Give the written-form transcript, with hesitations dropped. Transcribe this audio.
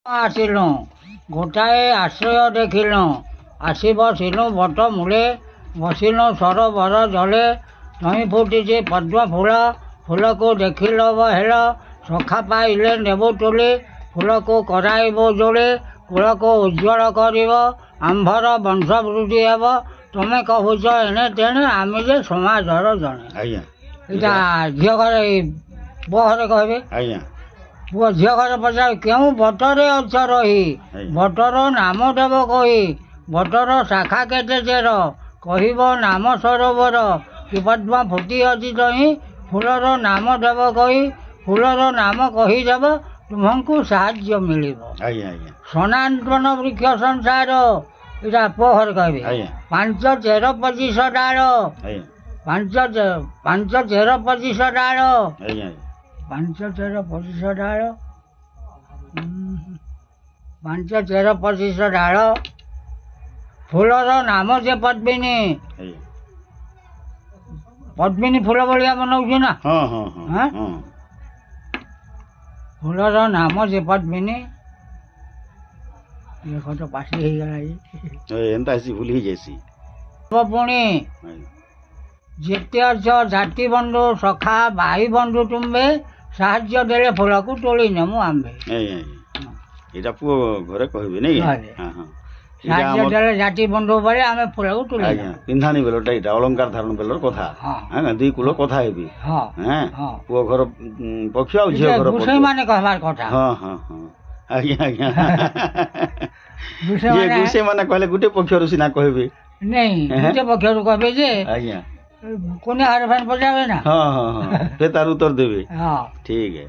ଆସିଲୁ ଗୋଟାଏ ଆଶ୍ରୟ ଦେଖିଲୁ ଆସି ବସିଲୁ ବଟ ମୂଳେ ବସିଲୁ ସରୋବର ଜଳେ ନଈ ଫୁଟିଛି ପଦ୍ମ ଫୁଲ ଫୁଲକୁ ଦେଖିଲ ହେଲ ସଖା ପାଇଲେ ନେବୁ ତୁଲି ଫୁଲକୁ କରାଇବ ଯୋଡ଼େ କୂଳକୁ ଉଜ୍ଜଳ କରିବ ଆମ୍ଭର ବଂଶ ବୃଦ୍ଧି ହେବ ତୁମେ କହୁଛ ଏଣେ ତେଣେ ଆମେ ଯେ ସମାଜର ଜଣେ। ଆଜ୍ଞା ଏଇଟା ଝିଅ ଘରେ ପୁଅ ଘରେ କହିବେ। ଆଜ୍ଞା ପୁଅ ଝିଅ ଘରେ ପଚାର କେଉଁ ବଟରେ ଅଛ ରହି ବଟର ନାମ ଦେବ କହି ବଟର ଶାଖା କେତେ ଚେର କହିବ ନାମ ସରୋବର କି ପଦ୍ମ ଫୁଟି ଅଛି ତହିଁ ଫୁଲର ନାମ ଦେବ କହି ଫୁଲର ନାମ କହିଦେବ ତୁମକୁ ସାହାଯ୍ୟ ମିଳିବ। ଆଜ୍ଞା ଆଜ୍ଞା ସନାତନ ବୃକ୍ଷ ସଂସାର ଏଇଟା ପୁଅ ଘରେ କହିବେ। ଆଜ୍ଞା 5 ଚେର 25 ଡାଳ ଆଜ୍ଞା 5 ଚେର 25 ଡାଳ ଆଜ୍ଞା 5 ଚେର 25 ଡାଳ 5 ଚେର 25 ଡାଳ ଫୁଲର ନାମ ଯେ ପଦ୍ମିନୀ ଆଜ୍ଞା ପଦ୍ମିନୀ ଫୁଲ ଭଳିଆ ବନଉଛି ନା। ହଁ ହଁ ହଁ ହାଁ? ହଁ ଫୁଲର ନାମ ଯେ ପଦ୍ମିନୀ ଦେଖ ତ ପାସି ହେଇଗଲା ଏନ୍ତା ହେସି ଭୁଲି ହେଇଯାଇସି। ପୁଣି ଯେତେ ଅଛ ଜାତି ବନ୍ଧୁ ସଖା ଭାଇ ବନ୍ଧୁ ତୁମ୍ଭେ ସାହାଯ୍ୟ ଦେଲେ ଫୁଲକୁ ତୋଳି ନେମୁ ଆମ୍ଭେ। ଆଜ୍ଞା ଆଜ୍ଞା ଏଇଟା ପୁଅ ଘରେ କହିବେ ନାଇଁ ଘରେ। ହଁ ହଁ ସାହାଯ୍ୟ ଦେଲେ ଜାତି ବନ୍ଧୁ ବେଳେ ଆମେ ଫୁଲକୁ ତୋଳି ଆଜ୍ଞା ପିନ୍ଧାଣି ବେଲଟା ଏଇଟା ଅଳଙ୍କାର ଧାରଣ ବେଲର କଥା ହଁ ହଁ ଦୁଇ କୂଳ କଥା ହେବି ହଁ ହଁ ହଁ ପୁଅ ଘର ପକ୍ଷ ଆଉ ଝିଅ ଘର ପକ୍ଷ ଗୁସେଇ ମାନେ କହିବାର କଥା। ହଁ ହଁ ହଁ ଆଜ୍ଞା ଆଜ୍ଞା ଗୁସେଇ ଯିଏ ମାନେ ଗୁସେ ମାନେ କହିଲେ ଗୋଟେ ପକ୍ଷରୁ ସିନା କହିବେ। ନେଇ ଗୋଟେ ପକ୍ଷରୁ କହିବେ ଯେ ଆଜ୍ଞା କୋନେ ହାର ଫାନ ବଜାବେ ନା। ହଁ ହଁ ହଁ ସେ ତାର ଉତ୍ତର ଦେବେ ହଁ ଠିକ है।